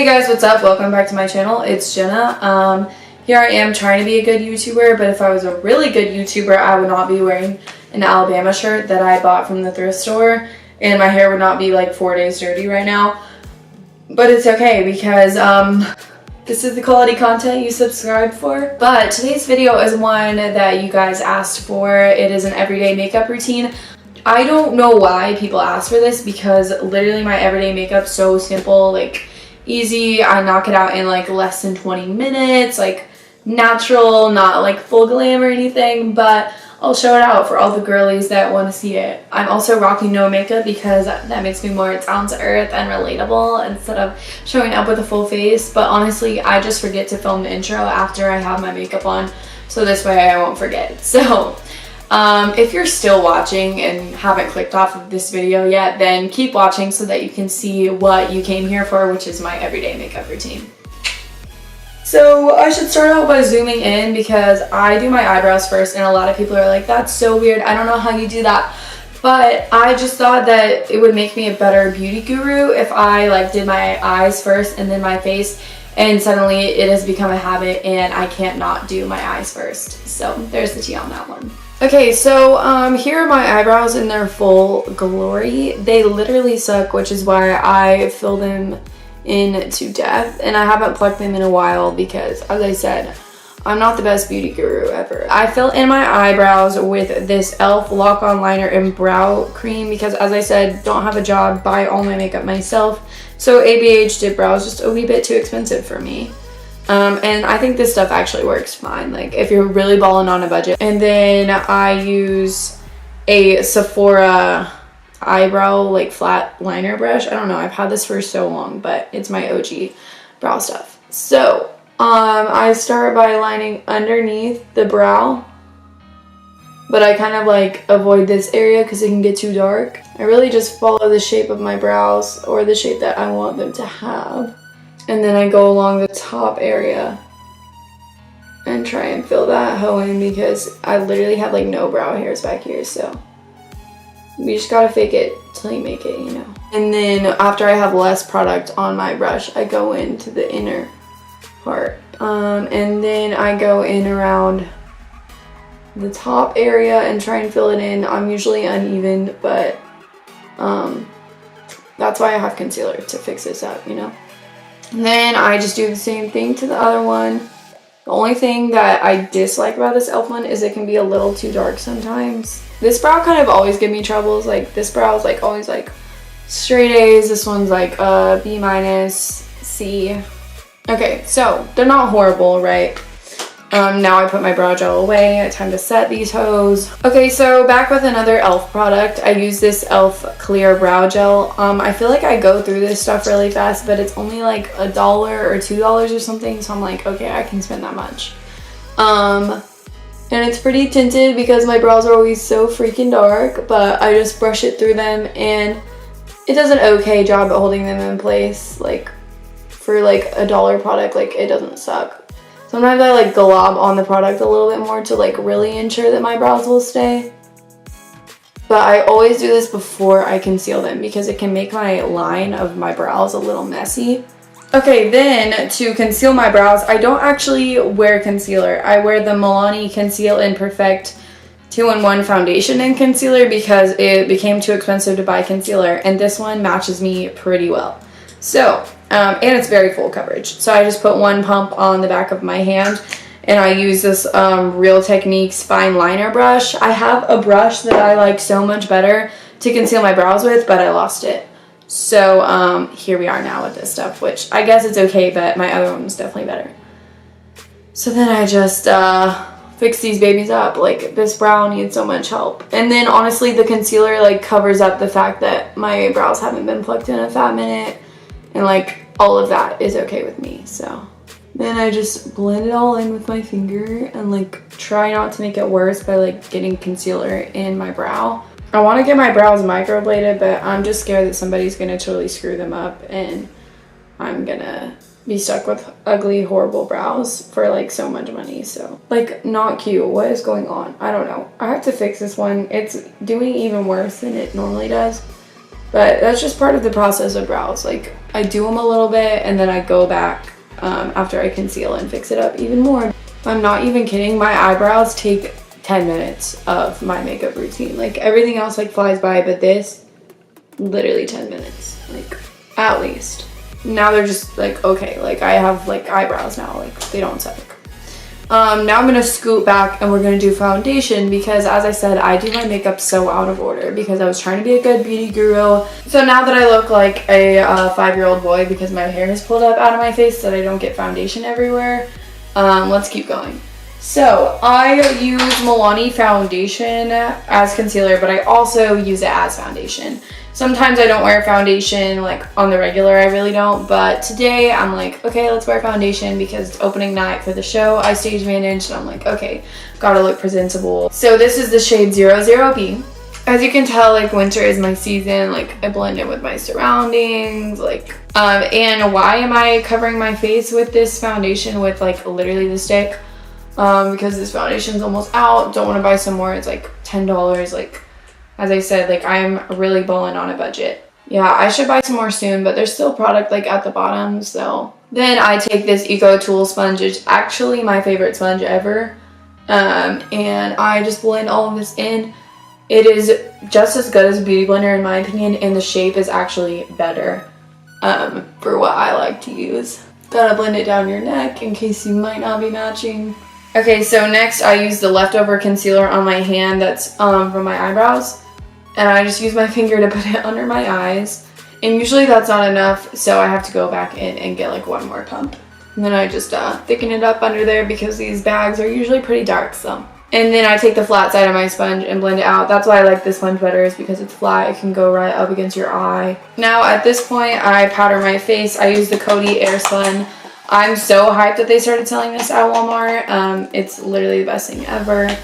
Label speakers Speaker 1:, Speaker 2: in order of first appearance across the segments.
Speaker 1: guys, what's up? Welcome back to my channel. It's Jenna. Here I am trying to be a good YouTuber, but if I was a really good YouTuber, I would not be wearing an Alabama shirt that I bought from the thrift store, and my hair would not be like 4 days dirty right now. But it's okay because this is the quality content you subscribe for. But today's video is one that you guys asked for. It is an everyday makeup routine. I don't know why people ask for this because literally my everyday makeup's so simple, like easy. I knock it out in like less than 20 minutes, like natural, not like full glam or anything, but I'll show it out for all the girlies that want to see it. I'm also rocking no makeup because that makes me more down to earth and relatable instead of showing up with a full face. But honestly, I just forget to film the intro after I have my makeup on, so this way I won't forget. So if you're still watching and haven't clicked off of this video yet, then keep watching so that you can see what you came here for, which is my everyday makeup routine. So I should start out by zooming in because I do my eyebrows first, and a lot of people are like, that's so weird, I don't know how you do that. But I just thought that it would make me a better beauty guru if I like did my eyes first and then my face, and suddenly it has become a habit and I can't not do my eyes first. So there's the tea on that one. Okay, so here are my eyebrows in their full glory. They literally suck, which is why I fill them in to death, and I haven't plucked them in a while because, as I said, I'm not the best beauty guru ever. I fill in my eyebrows with this e.l.f. lock-on liner and brow cream because, as I said, don't have a job, buy all my makeup myself, so ABH dip brows just a wee bit too expensive for me. And I think this stuff actually works fine, like if you're really balling on a budget. And then I use a Sephora eyebrow like flat liner brush. I don't know, I've had this for so long, but it's my OG brow stuff. So I start by lining underneath the brow, but I kind of like avoid this area because it can get too dark. I really just follow the shape of my brows, or the shape that I want them to have. And then I go along the top area and try and fill that hoe in because I literally have like no brow hairs back here, so you just gotta fake it till you make it, you know. And then after I have less product on my brush, I go into the inner part. And then I go in around the top area and try and fill it in. I'm usually uneven, but that's why I have concealer, to fix this up, you know. And then I just do the same thing to the other one. The only thing that I dislike about this e.l.f. one is it can be a little too dark sometimes. This brow kind of always give me troubles. Like this brow is like always like straight A's. This one's like B-, C. Okay, so they're not horrible, right? Now I put my brow gel away. Time to set these hoes. Okay, so back with another e.l.f. product. I use this e.l.f. clear brow gel. I feel like I go through this stuff really fast, but it's only like $1 or $2 or something, so I'm like, okay, I can spend that much. And it's pretty tinted because my brows are always so freaking dark, but I just brush it through them and it does an okay job at holding them in place. Like for like $1 product, like it doesn't suck. Sometimes I like glob on the product a little bit more to like really ensure that my brows will stay. But I always do this before I conceal them because it can make my line of my brows a little messy. Okay, then to conceal my brows, I don't actually wear concealer. I wear the Milani Conceal and Perfect 2-in-1 foundation and concealer because it became too expensive to buy concealer, and this one matches me pretty well. So, and it's very full coverage. So I just put one pump on the back of my hand, and I use this Real Techniques fine liner brush. I have a brush that I like so much better to conceal my brows with, but I lost it. So here we are now with this stuff, which I guess it's okay, but my other one was definitely better. So then I just fix these babies up. Like this brow needs so much help. And then honestly, the concealer like covers up the fact that my brows haven't been plucked in a fat minute. And like all of that is okay with me. So then I just blend it all in with my finger and like try not to make it worse by like getting concealer in my brow. I want to get my brows microbladed, but I'm just scared that somebody's gonna totally screw them up and I'm gonna be stuck with ugly, horrible brows for like so much money. So like not cute. What is going on? I don't know. I have to fix this one. It's doing even worse than it normally does. But that's just part of the process of brows. Like, I do them a little bit and then I go back after I conceal and fix it up even more. I'm not even kidding. My eyebrows take 10 minutes of my makeup routine. Like, everything else like flies by, but this, literally 10 minutes, like, at least. Now they're just like, okay, like I have like eyebrows now, like they don't suck. Now I'm gonna scoot back and we're gonna do foundation because, as I said, I do my makeup so out of order because I was trying to be a good beauty guru. So now that I look like a 5-year-old boy because my hair is pulled up out of my face so that I don't get foundation everywhere, let's keep going. So I use Milani foundation as concealer, but I also use it as foundation. Sometimes I don't wear foundation, like on the regular, I really don't, but today I'm like, okay, let's wear foundation because it's opening night for the show. I stage managed, and I'm like, okay, gotta look presentable. So this is the shade 00B. As you can tell, like, winter is my season. Like, I blend in with my surroundings, like, and why am I covering my face with this foundation with, like, literally the stick? Because this foundation's almost out. Don't want to buy some more. It's like $10, like, as I said, like, I'm really balling on a budget. Yeah, I should buy some more soon, but there's still product like at the bottom, so. Then I take this Eco Tool sponge. It's actually my favorite sponge ever. And I just blend all of this in. It is just as good as a beauty blender in my opinion, and the shape is actually better for what I like to use. Gotta blend it down your neck in case you might not be matching. Okay, so next I use the leftover concealer on my hand that's from my eyebrows. And I just use my finger to put it under my eyes. And usually that's not enough, so I have to go back in and get like one more pump. And then I just thicken it up under there because these bags are usually pretty dark, so. And then I take the flat side of my sponge and blend it out. That's why I like this sponge better, is because it's flat. It can go right up against your eye. Now at this point, I powder my face. I use the Coty Air Spun. I'm so hyped that they started selling this at Walmart. It's literally the best thing ever.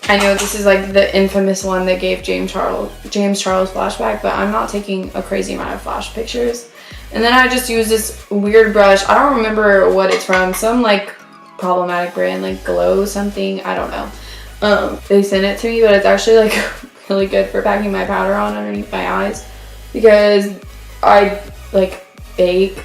Speaker 1: I know this is like the infamous one that gave James Charles flashback, but I'm not taking a crazy amount of flash pictures. And then I just use this weird brush. I don't remember what it's from. Some like problematic brand, like Glow something. I don't know. They sent it to me, but it's actually like really good for packing my powder on underneath my eyes because I like bake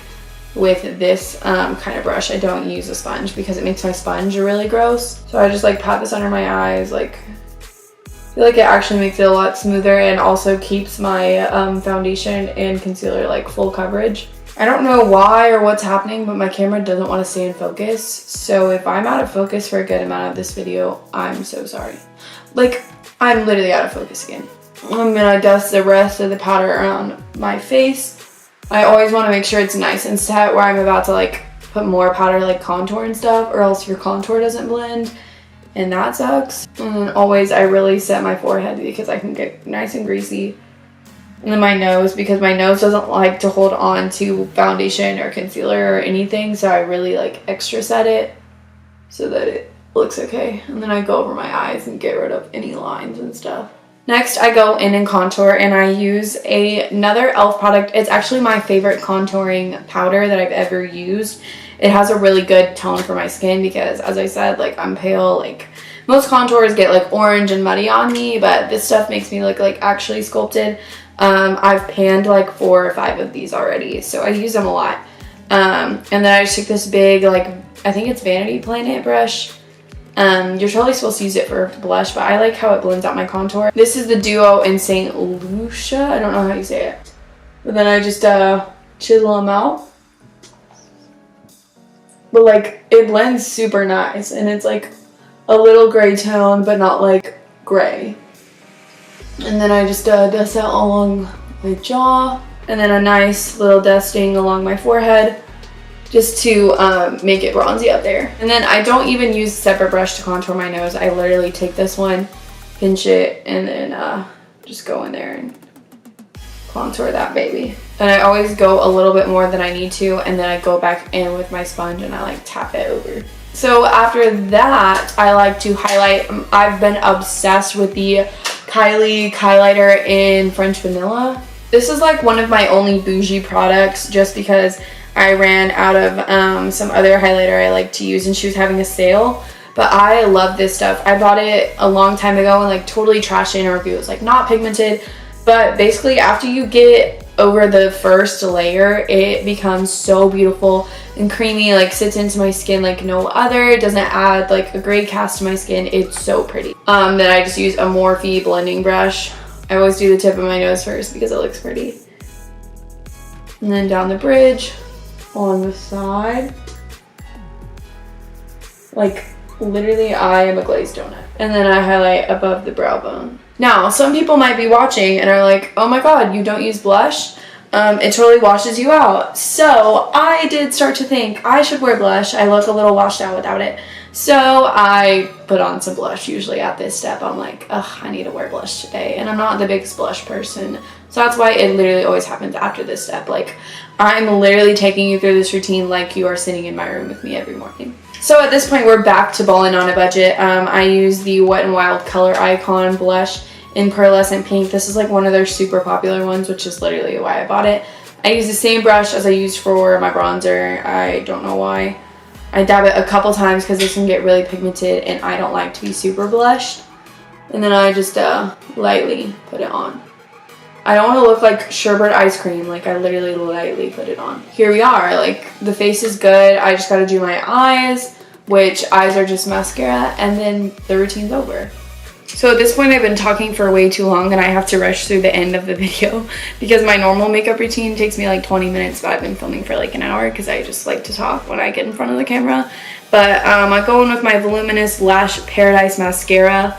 Speaker 1: with this kind of brush. I don't use a sponge because it makes my sponge really gross. So I just like pat this under my eyes. Like, I feel like it actually makes it a lot smoother and also keeps my foundation and concealer like full coverage. I don't know why or what's happening, but my camera doesn't want to stay in focus. So if I'm out of focus for a good amount of this video, I'm so sorry. Like, I'm literally out of focus again. I'm gonna dust the rest of the powder around my face. I always want to make sure it's nice and set where I'm about to like put more powder, like contour and stuff, or else your contour doesn't blend, and that sucks. And then always I really set my forehead because I can get nice and greasy. And then my nose, because my nose doesn't like to hold on to foundation or concealer or anything, so I really like extra set it so that it looks okay. And then I go over my eyes and get rid of any lines and stuff. Next, I go in and contour, and I use another e.l.f. product. It's actually my favorite contouring powder that I've ever used. It has a really good tone for my skin because, as I said, like, I'm pale. Like, most contours get like orange and muddy on me, but this stuff makes me look like actually sculpted. I've panned like 4 or 5 of these already, so I use them a lot. And then I just took this big, like, I think it's Vanity Planet brush. You're totally supposed to use it for blush, but I like how it blends out my contour. This is the Duo in St. Lucia. I don't know how you say it. But then I just chisel them out. But like, it blends super nice, and it's like a little gray tone, but not like gray. And then I just dust out along my jaw, and then a nice little dusting along my forehead, just to make it bronzy up there. And then I don't even use a separate brush to contour my nose. I literally take this one, pinch it, and then just go in there and contour that baby. And I always go a little bit more than I need to, and then I go back in with my sponge and I like tap it over. So after that, I like to highlight. I've been obsessed with the Kylie highlighter in French Vanilla. This is like one of my only bougie products just because I ran out of some other highlighter I like to use, and she was having a sale. But I love this stuff. I bought it a long time ago and like totally trashed it in a review. It was like not pigmented, But basically after you get over the first layer, it becomes so beautiful and creamy, like sits into my skin like no other. It doesn't add like a gray cast to my skin. It's so pretty. Then I just use a Morphe blending brush. I always do the tip of my nose first because it looks pretty. And then down the bridge, on the side. Like literally I am a glazed donut. And then I highlight above the brow bone. Now, some people might be watching and are like, oh my god, you don't use blush? It totally washes you out. So I did start to think I should wear blush. I look a little washed out without it. So I put on some blush. Usually at this step, I'm like, ugh, I need to wear blush today. And I'm not the biggest blush person. So that's why it literally always happens after this step. Like, I'm literally taking you through this routine like you are sitting in my room with me every morning. So at this point, we're back to Ballin on a budget. I use the Wet n Wild Color Icon blush in Pearlescent Pink. This is like one of their super popular ones, which is literally why I bought it. I use the same brush as I used for my bronzer. I don't know why. I dab it a couple times because this can get really pigmented and I don't like to be super blushed. And then I just lightly put it on. I don't want to look like sherbet ice cream. Like, I literally lightly put it on. Here we are. Like, the face is good. I just got to do my eyes, which eyes are just mascara, and then the routine's over. So at this point, I've been talking for way too long and I have to rush through the end of the video because my normal makeup routine takes me like 20 minutes, but I've been filming for like an hour because I just like to talk when I get in front of the camera. But I'm going with my Voluminous Lash Paradise Mascara.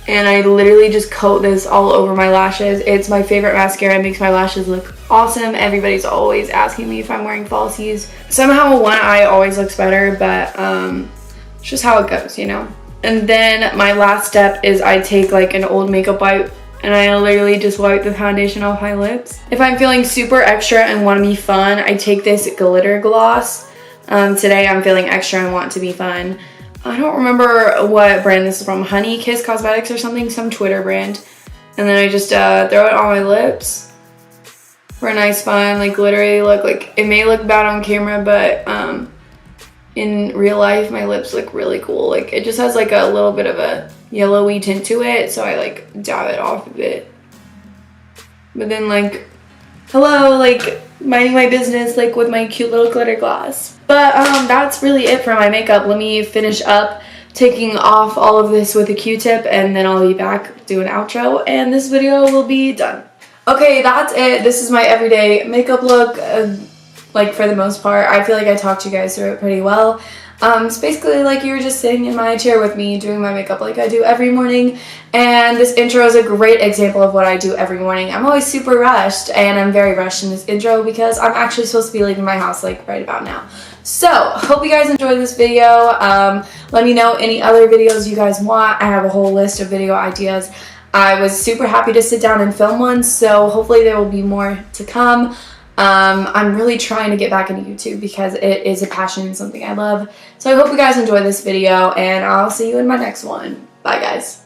Speaker 1: And I literally just coat this all over my lashes. It's my favorite mascara. It makes my lashes look awesome. Everybody's always asking me if I'm wearing falsies. Somehow one eye always looks better, but it's just how it goes, you know? And then my last step is I take like an old makeup wipe and I literally just wipe the foundation off my lips. If I'm feeling super extra and want to be fun, I take this glitter gloss. Today I'm feeling extra and want to be fun. I don't remember what brand this is from, Honey Kiss Cosmetics or something, some Twitter brand. And then I just throw it on my lips for a nice fun, like glittery look. Like, it may look bad on camera, but in real life, my lips look really cool. Like, it just has like a little bit of a yellowy tint to it, so I like dab it off a bit. But then like, hello, like minding my business like with my cute little glitter gloss. But that's really it for my makeup. Let me finish up taking off all of this with a Q-tip and then I'll be back, do an outro, and this video will be done. Okay, that's it. This is my everyday makeup look. Like, for the most part, I feel like I talked you guys through it pretty well. It's basically like you're just sitting in my chair with me doing my makeup like I do every morning, and this intro is a great example of what I do every morning. I'm always super rushed, and I'm very rushed in this intro because I'm actually supposed to be leaving my house like right about now. So, hope you guys enjoyed this video. Let me know any other videos you guys want. I have a whole list of video ideas. I was super happy to sit down and film one, so hopefully there will be more to come. I'm really trying to get back into YouTube because it is a passion and something I love. So I hope you guys enjoyed this video, and I'll see you in my next one. Bye, guys.